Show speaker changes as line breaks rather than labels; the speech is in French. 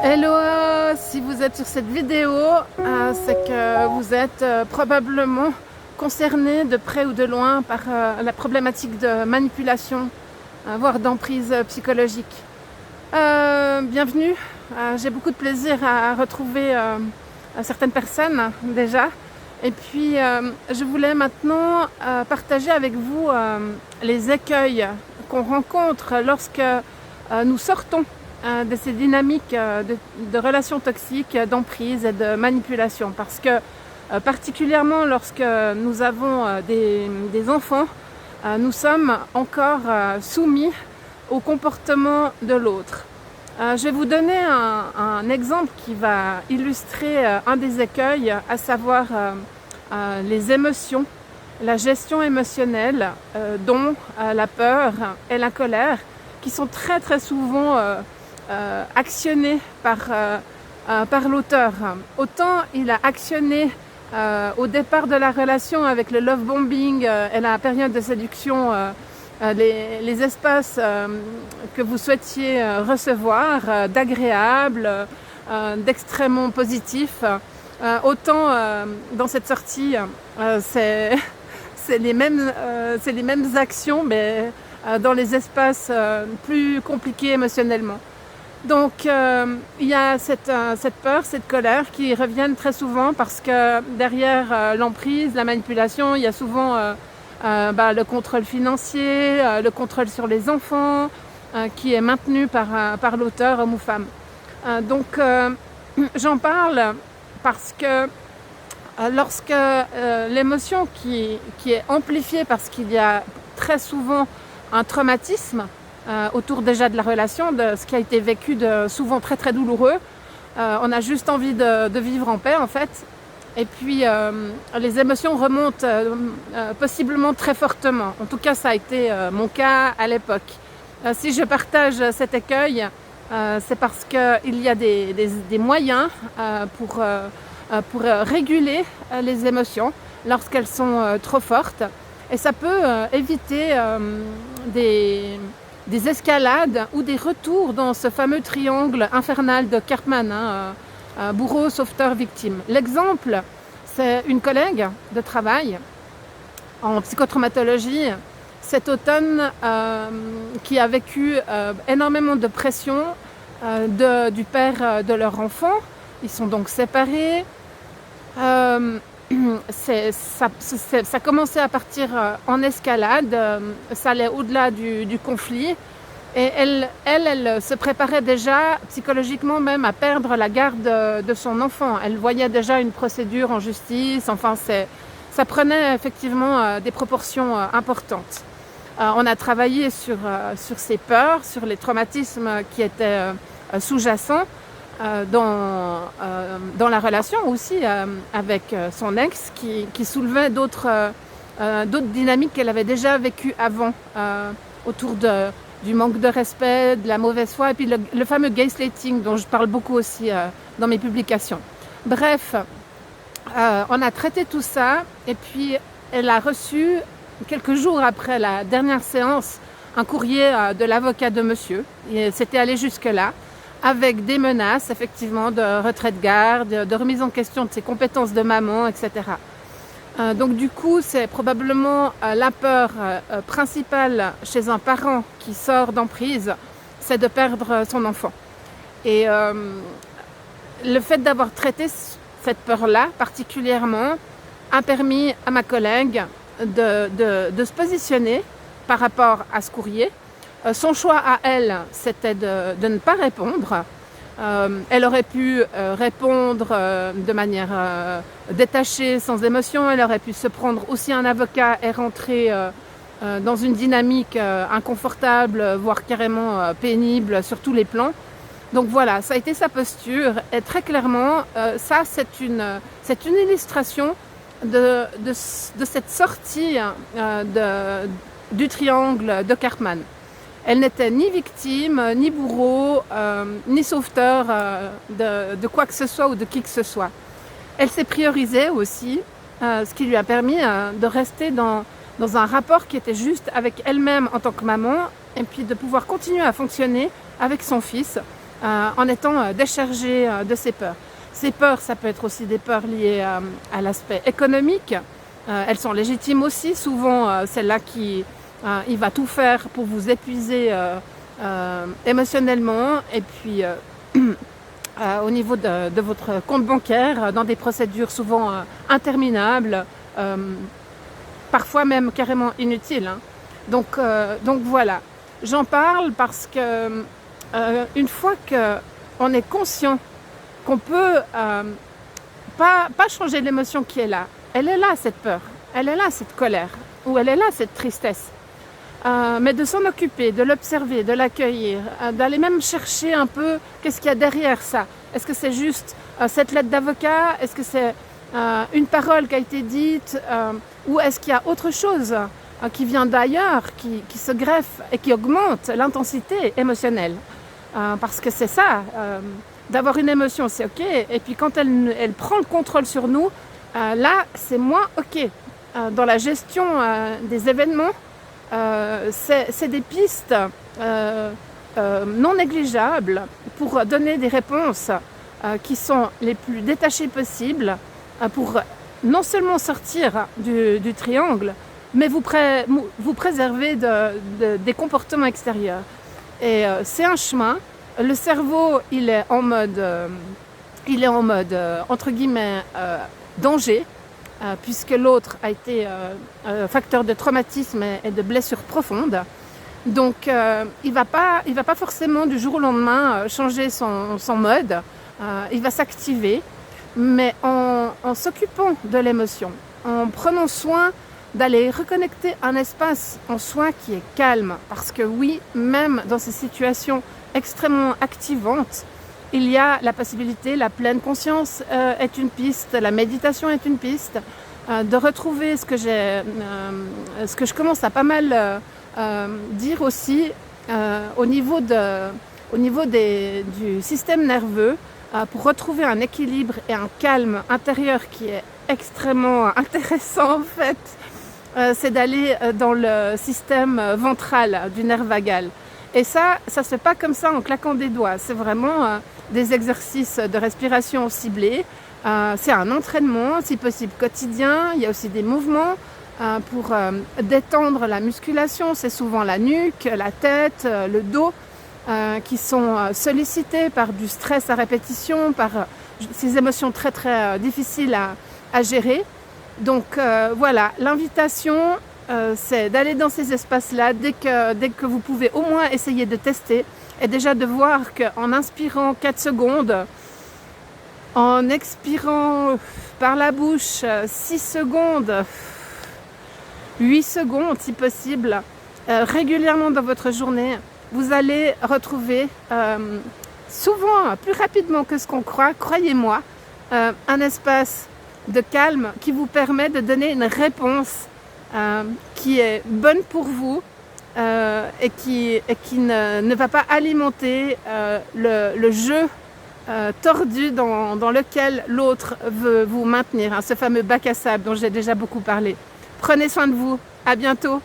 Hello, si vous êtes sur cette vidéo, c'est que vous êtes probablement concerné de près ou de loin par la problématique de manipulation, voire d'emprise psychologique. Bienvenue, j'ai beaucoup de plaisir à retrouver certaines personnes déjà. Et puis je voulais maintenant partager avec vous les écueils qu'on rencontre lorsque nous sortons de ces dynamiques de relations toxiques, d'emprise et de manipulation. Parce que particulièrement lorsque nous avons des enfants, nous sommes encore soumis au comportement de l'autre. Je vais vous donner un exemple qui va illustrer un des écueils, à savoir les émotions, la gestion émotionnelle, dont la peur et la colère, qui sont très très souvent actionnées par l'auteur. Autant il a actionné au départ de la relation avec le love bombing et la période de séduction, les espaces que vous souhaitiez recevoir, d'agréables, d'extrêmement positifs, autant dans cette sortie c'est les mêmes actions, mais dans les espaces plus compliqués émotionnellement. Donc il y a cette peur, cette colère qui reviennent très souvent parce que derrière l'emprise, la manipulation, il y a souvent le contrôle financier, le contrôle sur les enfants qui est maintenu par l'auteur, homme ou femme. Donc j'en parle parce que lorsque l'émotion qui est amplifiée parce qu'il y a très souvent un traumatisme autour déjà de la relation, de ce qui a été vécu de souvent très très douloureux, on a juste envie de vivre en paix en fait. Et puis les émotions remontent possiblement très fortement. En tout cas, ça a été mon cas à l'époque. Si je partage cet écueil, c'est parce qu'il y a des moyens pour réguler les émotions lorsqu'elles sont trop fortes. Et ça peut éviter des escalades ou des retours dans ce fameux triangle infernal de Karpman, bourreau, sauveteur, victime. L'exemple, c'est une collègue de travail en psychotraumatologie cet automne qui a vécu énormément de pression du père de leur enfant. Ils sont donc séparés. Ça commençait à partir en escalade, ça allait au-delà du conflit. Et elle se préparait déjà psychologiquement même à perdre la garde de son enfant. Elle voyait déjà une procédure en justice, enfin ça prenait effectivement des proportions importantes. On a travaillé sur ses peurs, sur les traumatismes qui étaient sous-jacents dans la relation aussi avec son ex qui soulevait d'autres dynamiques qu'elle avait déjà vécues avant autour du manque de respect, de la mauvaise foi et puis le fameux gaslighting dont je parle beaucoup aussi dans mes publications. Bref, on a traité tout ça et puis elle a reçu quelques jours après la dernière séance un courrier de l'avocat de monsieur. C'était allé jusque-là, avec des menaces effectivement de retrait de garde, de remise en question de ses compétences de maman, etc. Donc du coup, c'est probablement la peur principale chez un parent qui sort d'emprise, c'est de perdre son enfant. Et le fait d'avoir traité cette peur-là particulièrement a permis à ma collègue de se positionner par rapport à ce courrier. Son choix à elle, c'était de ne pas répondre. Elle aurait pu répondre de manière détachée, sans émotion. Elle aurait pu se prendre aussi un avocat et rentrer dans une dynamique inconfortable, voire carrément pénible sur tous les plans. Donc voilà, ça a été sa posture. Et très clairement, ça c'est une illustration de cette sortie du triangle de Karpman. Elle n'était ni victime, ni bourreau, ni sauveteur de quoi que ce soit ou de qui que ce soit. Elle s'est priorisée aussi, ce qui lui a permis de rester dans un rapport qui était juste avec elle-même en tant que maman, et puis de pouvoir continuer à fonctionner avec son fils en étant déchargé de ses peurs. Ces peurs, ça peut être aussi des peurs liées à l'aspect économique. Elles sont légitimes aussi. Souvent, c'est là qui il va tout faire pour vous épuiser émotionnellement. Et puis, au niveau de votre compte bancaire, dans des procédures souvent interminables, parfois même carrément inutiles. Hein. Donc voilà, j'en parle parce que une fois qu'on est conscient qu'on peut pas changer l'émotion qui est là, elle est là cette peur, elle est là cette colère, ou elle est là cette tristesse. Mais de s'en occuper, de l'observer, de l'accueillir, d'aller même chercher un peu qu'est-ce qu'il y a derrière ça. Est-ce que c'est juste cette lettre d'avocat? Est-ce que c'est une parole qui a été dite? Ou est-ce qu'il y a autre chose qui vient d'ailleurs, qui se greffe et qui augmente l'intensité émotionnelle? Parce que c'est ça, d'avoir une émotion c'est ok, et puis quand elle prend le contrôle sur nous, là c'est moins ok. Dans la gestion des événements, c'est des pistes non négligeables pour donner des réponses qui sont les plus détachées possibles, pour non seulement sortir du triangle, mais vous préserver des comportements extérieurs. Et c'est un chemin. Le cerveau, il est en mode entre guillemets danger, puisque l'autre a été facteur de traumatisme et de blessures profondes. Donc il va pas forcément du jour au lendemain changer son mode, il va s'activer, mais en s'occupant de l'émotion, en prenant soin d'aller reconnecter un espace en soi qui est calme. Parce que oui, même dans ces situations extrêmement activantes, il y a la possibilité, la pleine conscience est une piste, la méditation est une piste, de retrouver ce que je commence à pas mal dire aussi au niveau du système nerveux, pour retrouver un équilibre et un calme intérieur qui est extrêmement intéressant en fait. C'est d'aller dans le système ventral du nerf vagal. Et ça se fait pas comme ça en claquant des doigts. C'est vraiment des exercices de respiration ciblés. C'est un entraînement, si possible quotidien. Il y a aussi des mouvements pour détendre la musculation. C'est souvent la nuque, la tête, le dos qui sont sollicités par du stress à répétition, par ces émotions très très difficiles à gérer. Donc voilà, l'invitation, c'est d'aller dans ces espaces-là dès que vous pouvez au moins essayer de tester, et déjà de voir qu'en inspirant 4 secondes, en expirant par la bouche 6 secondes, 8 secondes si possible, régulièrement dans votre journée, vous allez retrouver souvent plus rapidement que ce qu'on croit, croyez-moi, un espace de calme qui vous permet de donner une réponse qui est bonne pour vous et qui ne va pas alimenter le jeu tordu dans lequel l'autre veut vous maintenir, hein, ce fameux bac à sable dont j'ai déjà beaucoup parlé. Prenez soin de vous, à bientôt.